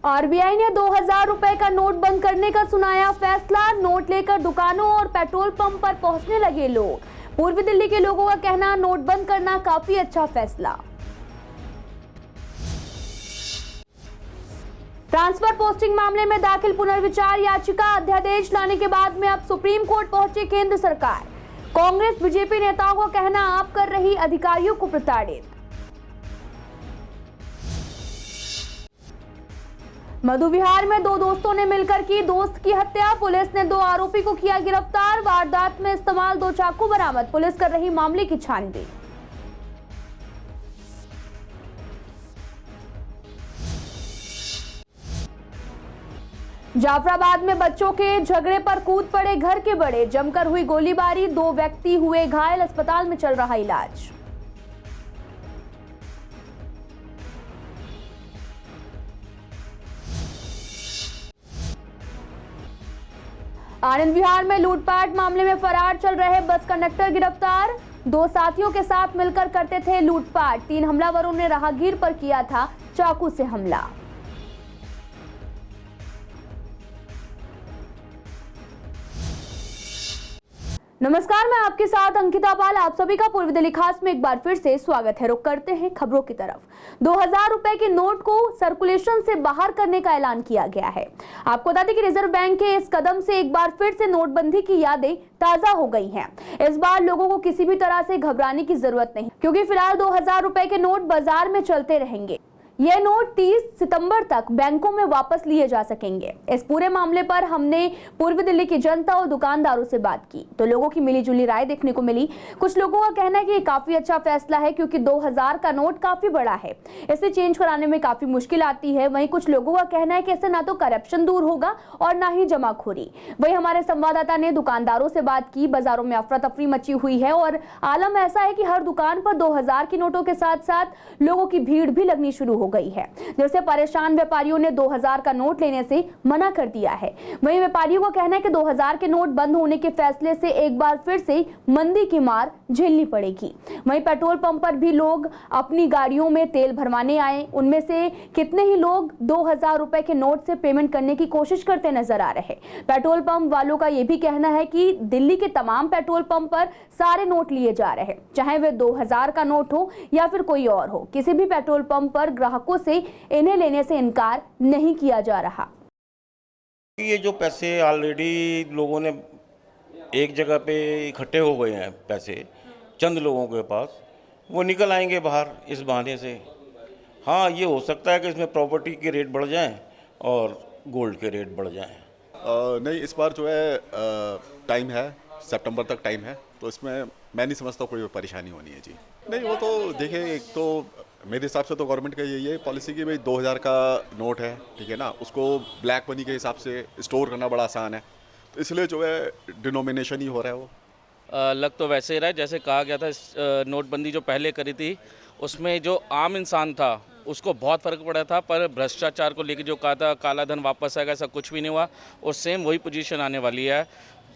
RBI ने 2000 रुपए का नोट बंद करने का सुनाया फैसला। नोट लेकर दुकानों और पेट्रोल पंप पर पहुंचने लगे लोग। पूर्वी दिल्ली के लोगों का कहना, नोट बंद करना काफी अच्छा फैसला। ट्रांसफर पोस्टिंग मामले में दाखिल पुनर्विचार याचिका, अध्यादेश लाने के बाद में अब सुप्रीम कोर्ट पहुंचे केंद्र सरकार। कांग्रेस बीजेपी नेताओं का कहना, आप कर रही अधिकारियों को प्रताड़ित। मधु विहार में दो दोस्तों ने मिलकर की दोस्त की हत्या। पुलिस ने 2 आरोपी को किया गिरफ्तार। वारदात में इस्तेमाल 2 चाकू बरामद। पुलिस कर रही मामले की छानबीन। जाफराबाद में बच्चों के झगड़े पर कूद पड़े घर के बड़े। जमकर हुई गोलीबारी, 2 व्यक्ति हुए घायल। अस्पताल में चल रहा इलाज। आनंद विहार में लूटपाट मामले में फरार चल रहे बस कंडक्टर गिरफ्तार। 2 साथियों के साथ मिलकर करते थे लूटपाट। 3 हमलावरों ने राहगीर पर किया था चाकू से हमला। नमस्कार, मैं आपके साथ अंकिता पाल। आप सभी का पूर्वी दिल्ली खास में एक बार फिर से स्वागत है। रुक करते हैं खबरों की तरफ। 2000 रुपए के नोट को सर्कुलेशन से बाहर करने का ऐलान किया गया है। आपको बता दें कि रिजर्व बैंक के इस कदम से एक बार फिर से नोटबंदी की यादें ताजा हो गई हैं। इस बार लोगों को किसी भी तरह से घबराने की जरूरत नहीं, क्योंकि फिलहाल 2000 रुपए के नोट बाजार में चलते रहेंगे। ये नोट 30 सितंबर तक बैंकों में वापस लिए जा सकेंगे। इस पूरे मामले पर हमने पूर्वी दिल्ली की जनता और दुकानदारों से बात की तो लोगों की मिलीजुली राय देखने को मिली। कुछ लोगों का कहना है कि ये काफी अच्छा फैसला है, क्योंकि 2000 का नोट काफी बड़ा है, इसे चेंज कराने में काफी मुश्किल आती है। वहीं कुछ लोगों का कहना है कि इससे ना तो करप्शन दूर होगा और ना ही जमाखोरी। वहीं हमारे संवाददाता ने दुकानदारों से बात की। बाजारों में अफरा तफरी मची हुई है और आलम ऐसा है कि हर दुकान पर 2000 के नोटों के साथ साथ लोगों की भीड़ भी लगनी शुरू हो गई है, जिससे परेशान व्यापारियों ने 2000 का नोट लेने से मना कर दिया है। वहीं व्यापारियों का कहना है कि 2000 के नोट बंद होने के फैसले से एक बार फिर से मंदी की मार झेलनी पड़ेगी। वहीं पेट्रोल पंप पर भी लोग अपनी गाड़ियों में तेल भरवाने आए। उनमें से कितने ही लोग 2000 रुपए के नोट से पेमेंट करने की कोशिश करते नजर आ रहे। पेट्रोल पंप वालों का यह भी कहना है कि दिल्ली के तमाम पेट्रोल पंप पर सारे नोट लिए जा रहे हैं, चाहे वे 2000 का नोट हो या फिर कोई और हो। किसी भी पेट्रोल पंप पर ग्राहकों से इन्हें लेने से इनकार नहीं किया जा रहा। ये जो पैसे ऑलरेडी लोगों ने एक जगह पे इकट्ठे हो गए हैं, पैसे चंद लोगों के पास, वो निकल आएंगे बाहर इस बहाने से। हाँ, ये हो सकता है कि इसमें प्रॉपर्टी के रेट बढ़ जाएं और गोल्ड के रेट बढ़ जाएं। नहीं, इस बार जो है टाइम है, सितंबर तक टाइम है, तो इसमें मैं नहीं समझता कोई परेशानी होनी है जी। नहीं, वो तो देखिए, एक तो मेरे हिसाब से तो गवर्नमेंट का यही है पॉलिसी कि भाई 2000 का नोट है, ठीक है ना, उसको ब्लैक मनी के हिसाब से स्टोर करना बड़ा आसान है, तो इसलिए जो है डिनोमिनेशन ही हो रहा है। वो लग तो वैसे ही रहा है जैसे कहा गया था। नोटबंदी जो पहले करी थी उसमें जो आम इंसान था उसको बहुत फ़र्क पड़ा था, पर भ्रष्टाचार को लेकर जो कहा था काला धन वापस आएगा, ऐसा कुछ भी नहीं हुआ। और सेम वही पोजीशन आने वाली है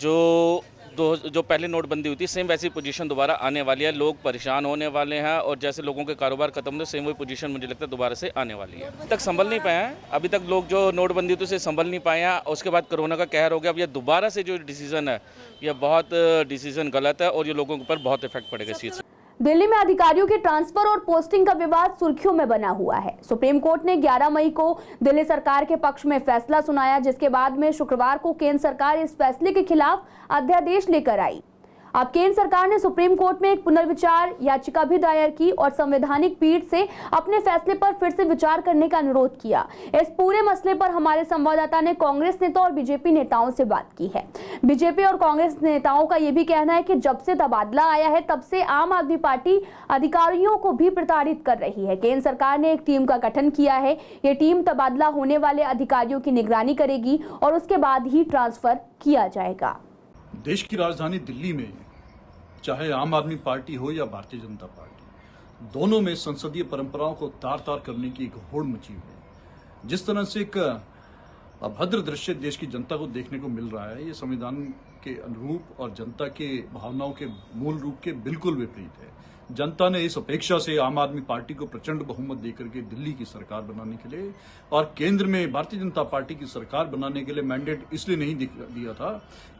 जो पहले नोटबंदी हुई थी, सेम वैसी पोजीशन दोबारा आने वाली है। लोग परेशान होने वाले हैं और जैसे लोगों के कारोबार खत्म हुए, सेम वही पोजीशन मुझे लगता है दोबारा से आने वाली है। अभी तक संभल नहीं पाए हैं, अभी तक लोग जो नोटबंदी थी उसे संभल नहीं पाए हैं। उसके बाद कोरोना का कहर हो गया। अब ये दोबारा से जो डिसीजन है, यह बहुत डिसीजन गलत है और ये लोगों के ऊपर बहुत इफेक्ट पड़ेगा इस चीज़ से। दिल्ली में अधिकारियों के ट्रांसफर और पोस्टिंग का विवाद सुर्खियों में बना हुआ है। सुप्रीम कोर्ट ने 11 मई को दिल्ली सरकार के पक्ष में फैसला सुनाया, जिसके बाद में शुक्रवार को केंद्र सरकार इस फैसले के खिलाफ अध्यादेश लेकर आई। अब केंद्र सरकार ने सुप्रीम कोर्ट में एक पुनर्विचार याचिका भी दायर की और संवैधानिक पीठ से अपने फैसले पर फिर से विचार करने का अनुरोध किया। इस पूरे मसले पर हमारे संवाददाता ने कांग्रेस नेता और बीजेपी नेताओं से बात की है। बीजेपी और कांग्रेस नेताओं का यह भी कहना है कि जब से तबादला आया है तब से आम आदमी पार्टी अधिकारियों को भी प्रताड़ित कर रही है। केंद्र सरकार ने एक टीम का गठन किया है। ये टीम तबादला होने वाले अधिकारियों की निगरानी करेगी और उसके बाद ही ट्रांसफर किया जाएगा। देश की राजधानी दिल्ली में चाहे आम आदमी पार्टी हो या भारतीय जनता पार्टी, दोनों में संसदीय परंपराओं को तार तार करने की एक होड़ मची हुई है। जिस तरह से एक अभद्र दृश्य देश की जनता को देखने को मिल रहा है, ये संविधान के अनुरूप और जनता के भावनाओं के मूल रूप के बिल्कुल विपरीत है। जनता ने इस अपेक्षा से आम आदमी पार्टी को प्रचंड बहुमत देकर के दिल्ली की सरकार बनाने के लिए और केंद्र में भारतीय जनता पार्टी की सरकार बनाने के लिए मैंडेट इसलिए नहीं दिया था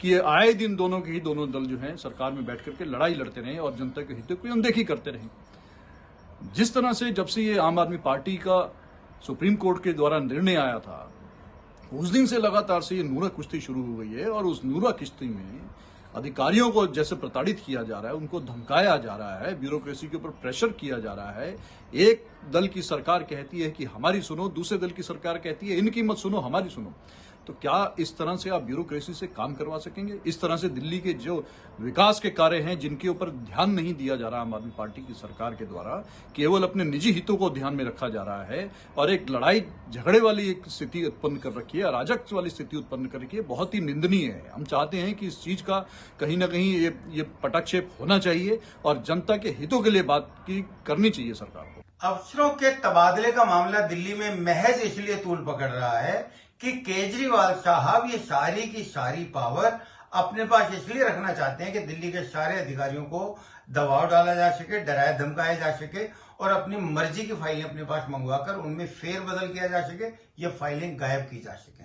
कि ये आए दिन दोनों दल जो हैं सरकार में बैठ करके लड़ाई लड़ते रहे और जनता के हितों की अनदेखी करते रहे। जिस तरह से जब से ये आम आदमी पार्टी का सुप्रीम कोर्ट के द्वारा निर्णय आया था, उस दिन से लगातार से ये नूरा कुश्ती शुरू हो गई है और उस नूरा कुश्ती में अधिकारियों को जैसे प्रताड़ित किया जा रहा है, उनको धमकाया जा रहा है, ब्यूरोक्रेसी के ऊपर प्रेशर किया जा रहा है। एक दल की सरकार कहती है कि हमारी सुनो, दूसरे दल की सरकार कहती है इनकी मत सुनो, हमारी सुनो। तो क्या इस तरह से आप ब्यूरोक्रेसी से काम करवा सकेंगे? इस तरह से दिल्ली के जो विकास के कार्य हैं जिनके ऊपर ध्यान नहीं दिया जा रहा आम आदमी पार्टी की सरकार के द्वारा, केवल अपने निजी हितों को ध्यान में रखा जा रहा है और एक लड़ाई झगड़े वाली एक स्थिति उत्पन्न कर रखी है, अराजक वाली स्थिति उत्पन्न कर रखी है, बहुत ही निंदनीय है। हम चाहते हैं कि इस चीज का कहीं ना कहीं ये पटाक्षेप होना चाहिए और जनता के हितों के लिए बात की करनी चाहिए सरकार को। अफसरों के तबादले का मामला दिल्ली में महज इसलिए तूल पकड़ रहा है कि केजरीवाल साहब ये सारी की सारी पावर अपने पास इसलिए रखना चाहते हैं कि दिल्ली के सारे अधिकारियों को दबाव डाला जा सके, डराया धमकाया जा सके और अपनी मर्जी की फाइलें अपने पास मंगवाकर उनमें फेरबदल किया जा सके, ये फाइलें गायब की जा सके।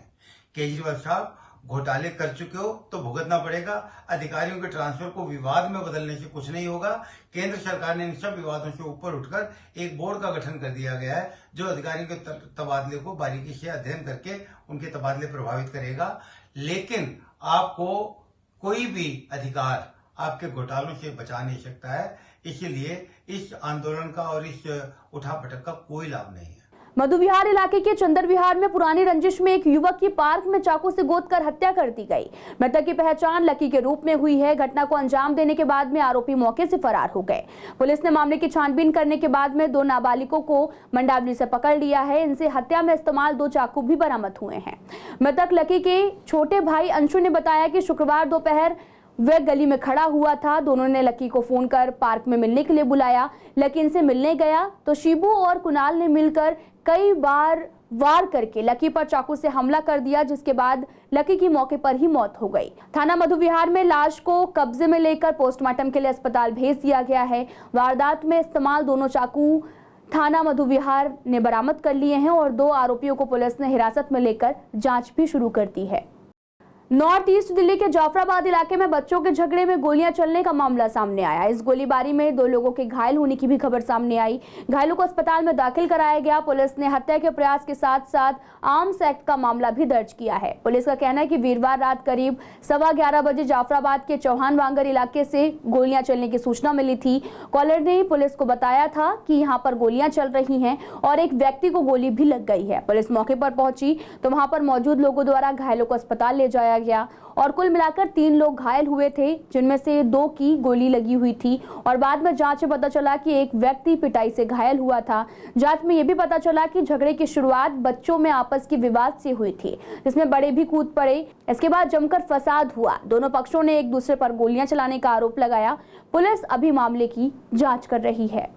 केजरीवाल साहब घोटाले कर चुके हो तो भुगतना पड़ेगा। अधिकारियों के ट्रांसफर को विवाद में बदलने से कुछ नहीं होगा। केंद्र सरकार ने इन सब विवादों से ऊपर उठकर एक बोर्ड का गठन कर दिया गया है जो अधिकारियों के तबादले को बारीकी से अध्ययन करके उनके तबादले प्रभावित करेगा। लेकिन आपको कोई भी अधिकार आपके घोटालों से बचा नहीं सकता है। इसीलिए इस आंदोलन का और इस उठापटक का कोई लाभ नहीं है। मधु विहार इलाके के चंदर विहार में पुरानी रंजिश में एक युवक की पार्क में चाकू से गोदकर हत्या कर दी गई। मृतक की पहचान लकी के रूप में हुई है। घटना को अंजाम देने के बाद में आरोपी मौके से फरार हो गए। पुलिस ने मामले की छानबीन करने के बाद में 2 नाबालिगों को मंडावली से पकड़ लिया है। इनसे हत्या में इस्तेमाल 2 चाकू भी बरामद हुए हैं। मृतक लकी के छोटे भाई अंशु ने बताया कि शुक्रवार दोपहर वह गली में खड़ा हुआ था। दोनों ने लकी को फोन कर पार्क में मिलने के लिए बुलाया। लकी इनसे मिलने गया तो शिबू और कुणाल ने मिलकर कई बार वार करके लकी पर चाकू से हमला कर दिया, जिसके बाद लकी की मौके पर ही मौत हो गई। थाना मधु विहार में लाश को कब्जे में लेकर पोस्टमार्टम के लिए अस्पताल भेज दिया गया है। वारदात में इस्तेमाल दोनों चाकू थाना मधु विहार ने बरामद कर लिए हैं और 2 आरोपियों को पुलिस ने हिरासत में लेकर जांच भी शुरू कर दी है। नॉर्थ ईस्ट दिल्ली के जाफराबाद इलाके में बच्चों के झगड़े में गोलियां चलने का मामला सामने आया। इस गोलीबारी में 2 लोगों के घायल होने की भी खबर सामने आई। घायलों को अस्पताल में दाखिल कराया गया। पुलिस ने हत्या के प्रयास के साथ साथ आर्म्स एक्ट का मामला भी दर्ज किया है। पुलिस का कहना है कि वीरवार रात करीब 11:15 बजे जाफराबाद के चौहान वांगर इलाके से गोलियां चलने की सूचना मिली थी। कॉलर ने पुलिस को बताया था कि यहां पर गोलियां चल रही हैं और एक व्यक्ति को गोली भी लग गई है। पुलिस मौके पर पहुंची तो वहां पर मौजूद लोगों द्वारा घायलों को अस्पताल ले जाया गया और कुल मिलाकर 3 लोग घायल हुए थे, जिनमें से 2 की गोली लगी हुई थी और बाद में जांच में पता चला कि एक व्यक्ति पिटाई से घायल हुआ था। जांच में यह भी पता चला कि झगड़े की शुरुआत बच्चों में आपस की विवाद से हुई थी, जिसमें बड़े भी कूद पड़े। इसके बाद जमकर फसाद हुआ। दोनों पक्षों ने एक दूसरे पर गोलियां चलाने का आरोप लगाया। पुलिस अभी मामले की जांच कर रही है।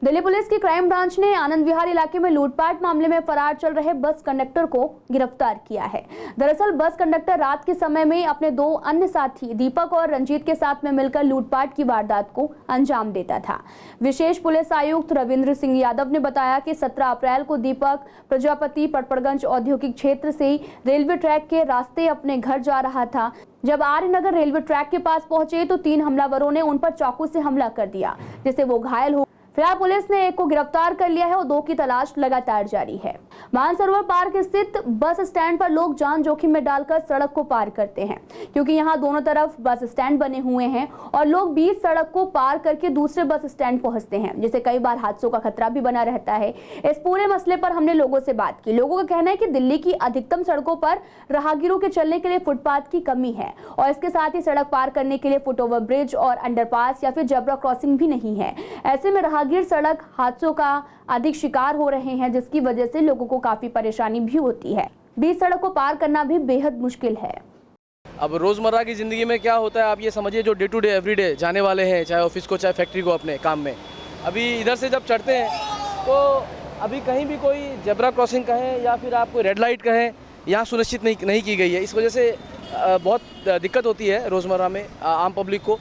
दिल्ली पुलिस की क्राइम ब्रांच ने आनंद विहार इलाके में लूटपाट मामले में फरार चल रहे बस कंडक्टर को गिरफ्तार किया है। दरअसल बस कंडक्टर रात के समय में अपने 2 अन्य साथी दीपक और रंजीत के साथ में मिलकर लूटपाट की वारदात को अंजाम देता था। विशेष पुलिस आयुक्त रविंद्र सिंह यादव ने बताया कि 17 अप्रैल को दीपक प्रजापति पटपड़गंज औद्योगिक क्षेत्र से रेलवे ट्रैक के रास्ते अपने घर जा रहा था। जब आर्यनगर रेलवे ट्रैक के पास पहुंचे तो 3 हमलावरों ने उन पर चाकू से हमला कर दिया, जिससे वो घायल हो। फिलहाल पुलिस ने एक को गिरफ्तार कर लिया है और 2 की तलाश लगातार जारी है। मानसरोवर पार्क स्थित बस स्टैंड पर लोग जान जोखिम में डालकर सड़क को पार करते हैं, क्योंकि यहां दोनों तरफ बस स्टैंड बने हुए हैं और लोग बीच सड़क को पार करके दूसरे बस स्टैंड पहुंचते हैं, जिससे कई बार हादसों का खतरा भी बना रहता है। इस पूरे मसले पर हमने लोगों से बात की। लोगों का कहना है कि दिल्ली की अधिकतम सड़कों पर राहगीरों के चलने के लिए फुटपाथ की कमी है और इसके साथ ही सड़क पार करने के लिए फुटओवर ब्रिज और अंडरपास या फिर जेब्रा क्रॉसिंग भी नहीं है। ऐसे में राहगीर सड़क हादसों का अधिक शिकार हो रहे हैं, जिसकी वजह से लोगों को काफी परेशानी भी होती है। बीच सड़क को पार करना भी बेहद मुश्किल है। अब रोज़मर्रा की ज़िंदगी में क्या होता है, आप ये समझिए जो डे टू डे एवरीडे जाने वाले हैं, चाहे ऑफिस को चाहे फैक्ट्री को, अपने काम में, अभी इधर से जब चढ़ते हैं तो अभी कहीं भी कोई जेब्रा क्रॉसिंग कहें या फिर आप कोई रेड लाइट कहें, यहाँ सुनिश्चित नहीं की गई है। इस वजह से बहुत दिक्कत होती है रोज़मर्रा में आम पब्लिक को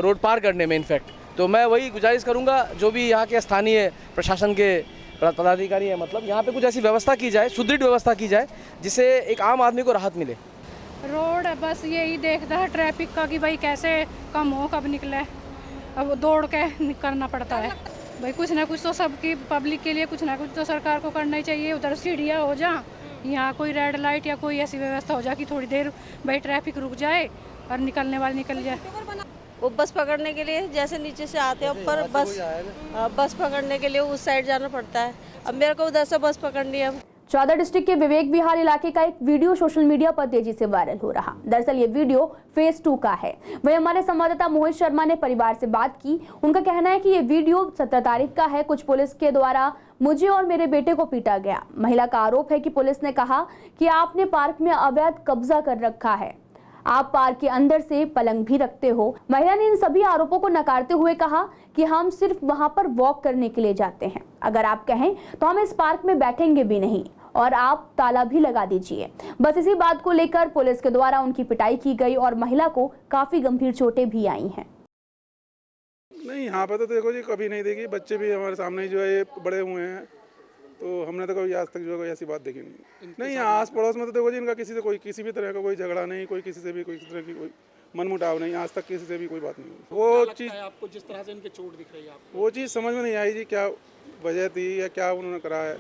रोड पार करने में। इनफैक्ट तो मैं वही गुजारिश करूँगा जो भी यहाँ के स्थानीय प्रशासन के पदाधिकारी हैं, मतलब यहाँ पे कुछ ऐसी व्यवस्था की जाए, सुदृढ़ व्यवस्था की जाए जिससे एक आम आदमी को राहत मिले। रोड बस यही देखता है ट्रैफिक का कि भाई कैसे कम हो, कब निकले, अब दौड़ के करना पड़ता है। भाई कुछ ना कुछ तो सबकी पब्लिक के लिए कुछ ना कुछ तो सरकार को करना ही चाहिए। उधर सीढ़ियाँ हो जा, यहाँ कोई रेड लाइट या कोई ऐसी व्यवस्था हो जाए कि थोड़ी देर भाई ट्रैफिक रुक जाए और निकलने वाले निकल जाए। वो बस पकड़ने के लिए जैसे नीचे से आते हैं ऊपर बस पकड़ने के लिए उस साइड जाना पड़ता है। अब मेरे को उधर से बस पकड़नी है। चौदह डिस्ट्रिक्ट के विवेक विहार इलाके का एक वीडियो सोशल मीडिया पर तेजी से वायरल हो रहा। दरअसल ये वीडियो फेज 2 का है। वहीं हमारे संवाददाता मोहित शर्मा ने परिवार से बात की। उनका कहना है कि ये वीडियो 17 तारीख का है। कुछ पुलिस के द्वारा मुझे और मेरे बेटे को पीटा गया। महिला का आरोप है कि पुलिस ने कहा कि आपने पार्क में अवैध कब्जा कर रखा है, आप पार्क के अंदर से पलंग भी रखते हो। महिला ने इन सभी आरोपों को नकारते हुए कहा कि हम सिर्फ वहां पर वॉक करने के लिए जाते हैं। अगर आप कहें तो हम इस पार्क में बैठेंगे भी नहीं और आप ताला भी लगा दीजिए। बस इसी बात को लेकर पुलिस के द्वारा उनकी पिटाई की गई और महिला को काफी गंभीर चोटें भी आई हैं। नहीं, यहाँ पे तो देखो जी कभी नहीं देखी। बच्चे भी हमारे सामने ही जो है ये बड़े हुए हैं, तो हमने तो कभी आज तक जो है कोई ऐसी बात देखी नहीं। यहाँ आस पड़ोस में तो देखो जी इनका किसी से कोई किसी भी तरह का कोई झगड़ा नहीं, कोई किसी से भी कोई तरह की कोई मनमुटाव नहीं, आज तक किसी से भी कोई बात नहीं हुई। वो चीज़ आपको जिस तरह से इनके चोट दिख रही है आपको, वो चीज़ समझ में नहीं आई जी, क्या वजह थी या क्या उन्होंने करा है।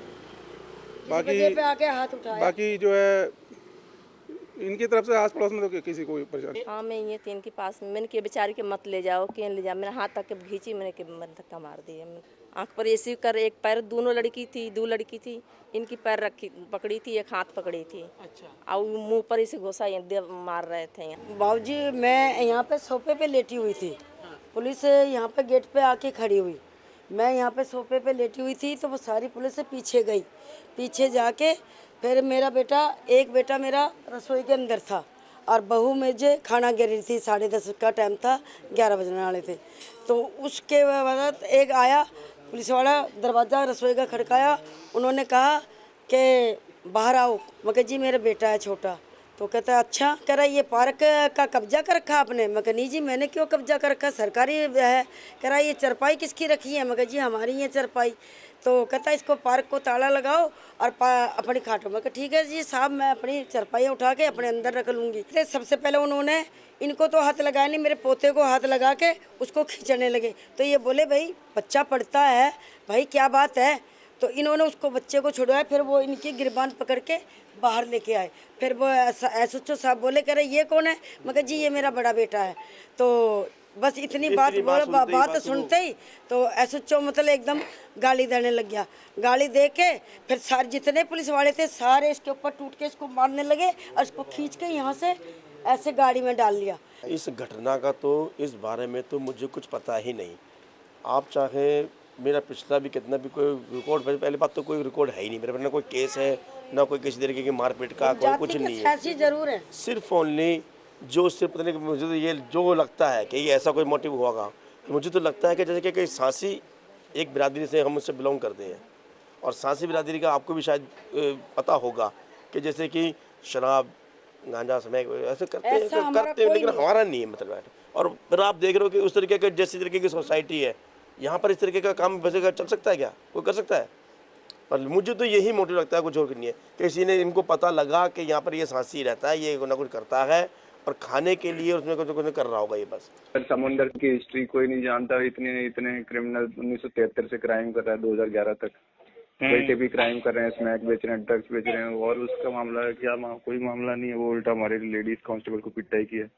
बाकी जो है इनकी तरफ से आस पड़ोस में तो किसी को परेशानी। हाँ, मैं ये तीन के पास मैंने कि बेचारी के मत ले जाओ, के ले जाओ। मैंने हाथ तक के खींची, मैंने के धक्का मार दिया। आंख पर ऐसी कर एक पैर, दोनों लड़की थी, दो लड़की थी, इनकी पैर रखी पकड़ी थी, एक हाथ पकड़ी थी। अच्छा। और मुंह पर इसे घुसा मार रहे थे। बाबूजी मैं यहाँ पे सोफे पे लेटी हुई थी। पुलिस यहाँ पे गेट पे आके खड़ी हुई। मैं यहाँ पे सोफे पे लेटी हुई थी तो वो सारी पुलिस से पीछे गई। पीछे जाके फिर मेरा बेटा, एक बेटा मेरा रसोई के अंदर था और बहू मुझे खाना गिर रही थी। 10:30 का टाइम था, 11 बजने वाले थे। तो उसके बाद एक आया पुलिस वाला, दरवाज़ा रसोई का खड़काया। उन्होंने कहा कि बाहर आओ। मैं कहा जी मेरा बेटा है छोटा। तो कहता अच्छा, कह रहा ये पार्क का कब्जा कर रखा आपने। मैं कहा नहीं जी मैंने क्यों कब्जा कर रखा, सरकारी है। कह रहा ये चरपाई किसकी रखी है। मैं कहा जी हमारी ये चरपाई। तो कहता इसको पार्क को ताला लगाओ और अपनी खाटो। मैं कहा ठीक है जी साहब, मैं अपनी चरपाई उठा के अपने अंदर रख लूँगी। सबसे पहले उन्होंने इनको तो हाथ लगाया नहीं, मेरे पोते को हाथ लगा के उसको खींचने लगे। तो ये बोले भाई बच्चा पढ़ता है, भाई क्या बात है। तो इन्होंने उसको बच्चे को छुड़वाया, फिर वो इनकी गिरबान पकड़ के बाहर लेके आए। फिर वो SHO साहब बोले कह रहे ये कौन है। मैं कहा जी ये मेरा बड़ा बेटा है। तो बस इतनी बात सुनते ही तो SHO मतलब एकदम गाली देने लग गया। गाली दे के फिर सारे जितने पुलिस वाले थे सारे इसके ऊपर टूट के इसको मारने लगे और इसको खींच के यहाँ से ऐसे गाड़ी में डाल लिया। इस घटना का तो इस बारे में तो मुझे कुछ पता ही नहीं। आप चाहे मेरा पिछला भी कितना भी कोई रिकॉर्ड, पहले बात तो कोई रिकॉर्ड है ही नहीं मेरे पर, ना कोई केस है ना कोई किसी तरीके की मारपीट का कोई कुछ नहीं है। जरूर है, सिर्फ ओनली जो सिर्फ पता नहीं, मुझे तो ये जो लगता है कि ये ऐसा कोई मोटिव होगा। मुझे तो लगता है कि जैसे कि सांसी एक बिरादरी से हम उससे बिलोंग करते हैं और सांसी बिरादरी का आपको भी शायद पता होगा कि जैसे कि शराब गांजा समय ऐसे करते हैं लेकिन हमारा नहीं है मतलब। और फिर आप देख रहे हो कि उस तरीके के जैसी तरीके की सोसाइटी है यहाँ पर, इस तरीके का काम वैसे चल सकता है क्या, कोई कर सकता है। पर मुझे तो यही मोटिव लगता है, कुछ और नहीं है। किसी ने इनको पता लगा कि यहाँ पर ये सांसी रहता है, ये ना कुछ करता है और खाने के लिए उसमें कुछ कर रहा होगा ये बस। समुंदर की हिस्ट्री कोई नहीं जानता। इतने क्रिमिनल 1973 से क्राइम कर रहा है 2011 तक। बैठे भी क्राइम कर रहे हैं, स्मैक बेच रहे हैं, ड्रग्स बेच रहे हैं। और उसका मामला क्या कोई मामला नहीं है। वो उल्टा हमारे लेडीज कांस्टेबल को पिटाई की है।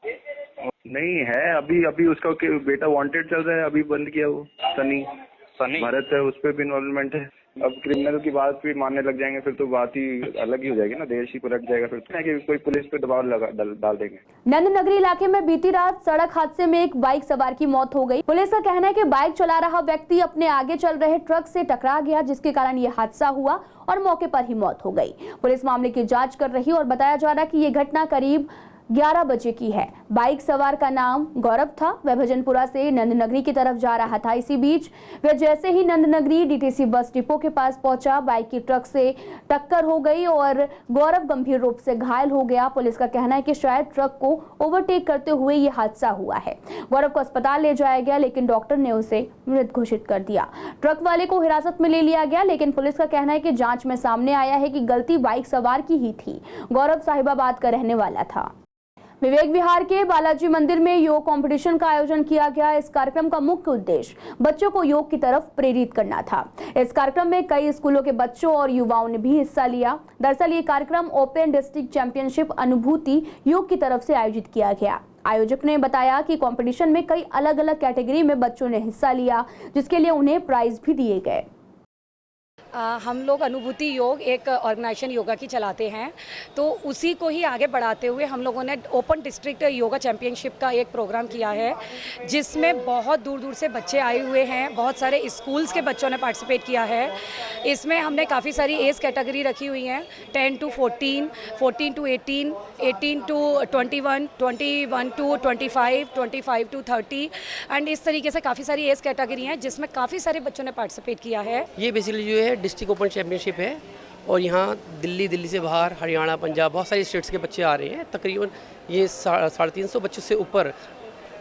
नहीं है अभी उसका बेटा वांटेड चल रहा है, अभी बंद किया वो सनी भारत है, उस पर भी इन्वॉल्वमेंट है। अब क्रिमिनल की बात भी मानने लग जाएंगे फिर तो बात ही अलग ही हो जाएगी ना, देश ही पलट जाएगा फिर तो। कि कोई पुलिस पे दबाव डाल देंगे। नंद नगरी इलाके में बीती रात सड़क हादसे में एक बाइक सवार की मौत हो गई। पुलिस का कहना है कि बाइक चला रहा व्यक्ति अपने आगे चल रहे ट्रक से टकरा गया, जिसके कारण ये हादसा हुआ और मौके पर ही मौत हो गई। पुलिस मामले की जांच कर रही और बताया जा रहा है कि ये घटना करीब 11 बजे की है। बाइक सवार का नाम गौरव था। वह भजनपुरा से नंदनगरी की तरफ जा रहा था। इसी बीच वह जैसे ही नंदनगरी डीटीसी बस डिपो के पास पहुंचा, बाइक की ट्रक से टक्कर हो गई और गौरव गंभीर रूप से घायल हो गया। पुलिस का कहना है कि शायद ट्रक को ओवरटेक करते हुए यह हादसा हुआ है। गौरव को अस्पताल ले जाया गया, लेकिन डॉक्टर ने उसे मृत घोषित कर दिया। ट्रक वाले को हिरासत में ले लिया गया, लेकिन पुलिस का कहना है कि जांच में सामने आया है कि गलती बाइक सवार की ही थी। गौरव साहिबाबाद का रहने वाला था। विवेक विहार के बालाजी मंदिर में योग कंपटीशन का आयोजन किया गया। इस कार्यक्रम का मुख्य उद्देश्य बच्चों को योग की तरफ प्रेरित करना था। इस कार्यक्रम में कई स्कूलों के बच्चों और युवाओं ने भी हिस्सा लिया। दरअसल ये कार्यक्रम ओपन डिस्ट्रिक्ट चैंपियनशिप अनुभूति योग की तरफ से आयोजित किया गया। आयोजक ने बताया कि कंपटीशन में कई अलग अलग कैटेगरी में बच्चों ने हिस्सा लिया, जिसके लिए उन्हें प्राइज भी दिए गए। हम लोग अनुभूति योग एक ऑर्गेनाइजेशन योगा की चलाते हैं, तो उसी को ही आगे बढ़ाते हुए हम लोगों ने ओपन डिस्ट्रिक्ट योगा चैंपियनशिप का एक प्रोग्राम किया है, जिसमें बहुत दूर दूर से बच्चे आए हुए हैं। बहुत सारे स्कूल्स के बच्चों ने पार्टिसिपेट किया है। इसमें हमने काफ़ी सारी एज कैटेगरी रखी हुई हैं, 10 to 14, 14 to 18, 18 to 21, 21 to 25, 25 to 30 and इस तरीके से काफ़ी सारी एज कैटेगरी हैं, जिसमें काफ़ी सारे बच्चों ने पार्टिसिपेट किया है। ये बेसिकली जो है डिस्ट्रिक्ट ओपन चैंपियनशिप है और यहाँ दिल्ली से बाहर हरियाणा, पंजाब, बहुत सारी स्टेट्स के बच्चे आ रहे हैं। तकरीबन ये 350 बच्चों से ऊपर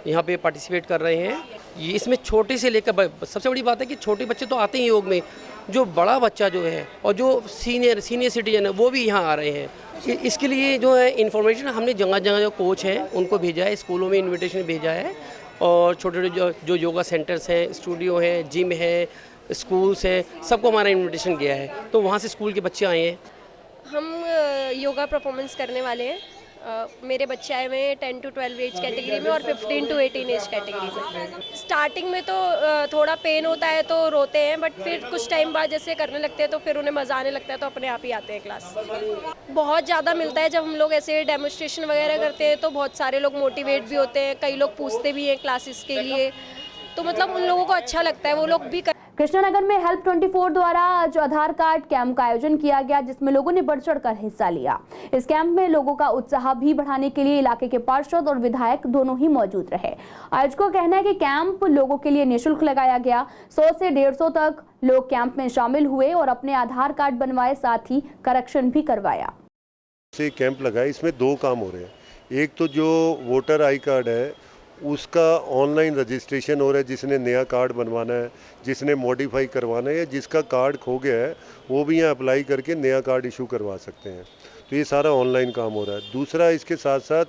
यहाँ पे पार्टिसिपेट कर रहे हैं। ये इसमें छोटे से लेकर, सबसे बड़ी बात है कि छोटे बच्चे तो आते हैं योग में, जो बड़ा बच्चा जो है और जो सीनियर सिटीजन है वो भी यहाँ आ रहे हैं। इसके लिए जो है इन्फॉर्मेशन हमने जगह जगह जो कोच हैं उनको भेजा है, स्कूलों में इन्विटेशन भेजा है और छोटे छोटे जो योगा सेंटर्स हैं, स्टूडियो हैं, जिम है, स्कूल्स हैं, सबको हमारा इन्विटेशन गया है। तो वहाँ से स्कूल के बच्चे आए हैं। हम योगा परफॉर्मेंस करने वाले हैं। मेरे बच्चे आए हुए हैं 10 to 12 एज कैटेगरी में और 15 to 18 एज कैटेगरी में। स्टार्टिंग में तो थोड़ा पेन होता है तो रोते हैं, बट फिर कुछ टाइम बाद जैसे करने लगते हैं तो फिर उन्हें मज़ा आने लगता है, तो अपने आप ही आते हैं क्लास। बहुत ज़्यादा मिलता है। जब हम लोग ऐसे डेमोन्स्ट्रेशन वगैरह करते हैं तो बहुत सारे लोग मोटिवेट भी होते हैं, कई लोग पूछते भी हैं क्लासेस के लिए, तो मतलब उन लोगों को अच्छा लगता है, वो लोग भी कृष्णानगर में हेल्प 24 द्वारा आज आधार कार्ड कैंप का आयोजन किया गया, जिसमें लोगों ने बढ़ चढ़कर हिस्सा लिया। इस कैंप में लोगों का उत्साह भी बढ़ाने के लिए इलाके के पार्षद और विधायक दोनों ही मौजूद रहे। आयोजकों का कहना है कि कैंप लोगों के लिए निःशुल्क लगाया गया। 100 से 150 तक लोग कैंप में शामिल हुए और अपने आधार कार्ड बनवाए, साथ ही करेक्शन भी करवाया। कैंप लगा, इसमें 2 काम हो रहे हैं। एक तो जो वोटर आई कार्ड है उसका ऑनलाइन रजिस्ट्रेशन हो रहा है, जिसने नया कार्ड बनवाना है, जिसने मॉडिफाई करवाना है या जिसका कार्ड खो गया है वो भी यहाँ अप्लाई करके नया कार्ड इशू करवा सकते हैं। तो ये सारा ऑनलाइन काम हो रहा है। दूसरा, इसके साथ साथ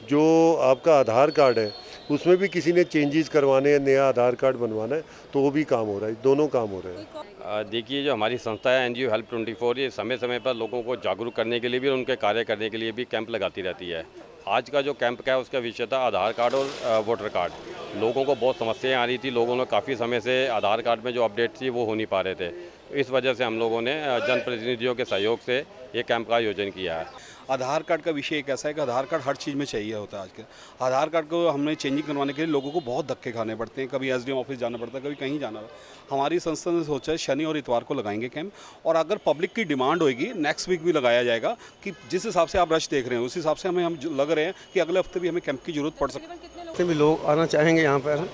जो आपका आधार कार्ड है उसमें भी किसी ने चेंजेस करवाने हैं, नया आधार कार्ड बनवाना है, तो वो भी काम हो रहा है। दोनों काम हो रहे हैं। देखिए, जो हमारी संस्था है NGO हेल्प 24, ये समय समय पर लोगों को जागरूक करने के लिए भी और उनके कार्य करने के लिए भी कैंप लगाती रहती है। आज का जो कैंप का है उसका विषय था आधार कार्ड और वोटर कार्ड। लोगों को बहुत समस्याएं आ रही थी, लोगों ने काफ़ी समय से आधार कार्ड में जो अपडेट थी वो हो नहीं पा रहे थे। इस वजह से हम लोगों ने जनप्रतिनिधियों के सहयोग से ये कैंप का आयोजन किया है। आधार कार्ड का विषय एक ऐसा है कि आधार कार्ड हर चीज़ में चाहिए होता है। आज के आधार कार्ड को हमने चेंजिंग करवाने के लिए लोगों को बहुत धक्के खाने पड़ते हैं, कभी SDM ऑफिस जाना पड़ता है, कभी कहीं जाना पड़ता है। हमारी संस्था ने सोचा है शनि और इतवार को लगाएंगे कैंप, और अगर पब्लिक की डिमांड होगी नेक्स्ट वीक भी लगाया जाएगा, कि जिस हिसाब से आप रश देख रहे हैं उस हिसाब से हम लग रहे हैं कि अगले हफ्ते भी हमें कैंप की जरूरत पड़ सकती है। जितने भी लोग आना चाहेंगे यहाँ पर,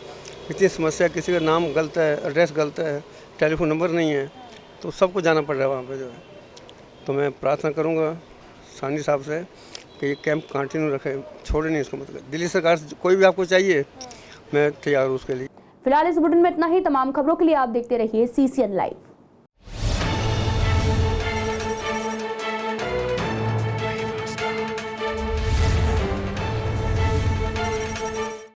इतनी समस्या, किसी का नाम गलत है, एड्रेस गलत है, टेलीफोन नंबर नहीं है, तो सबको जाना पड़ रहा है वहाँ पर जो है। तो मैं प्रार्थना करूँगा सानी साहब से कि ये कैंप कंटिन्यू रखें, छोड़े नहीं इसको। मतलब दिल्ली सरकार से कोई भी आपको चाहिए, मैं तैयार हूँ उसके लिए। फिलहाल इस बुलेटिन में इतना ही। तमाम खबरों के लिए आप देखते रहिए CCN लाइव।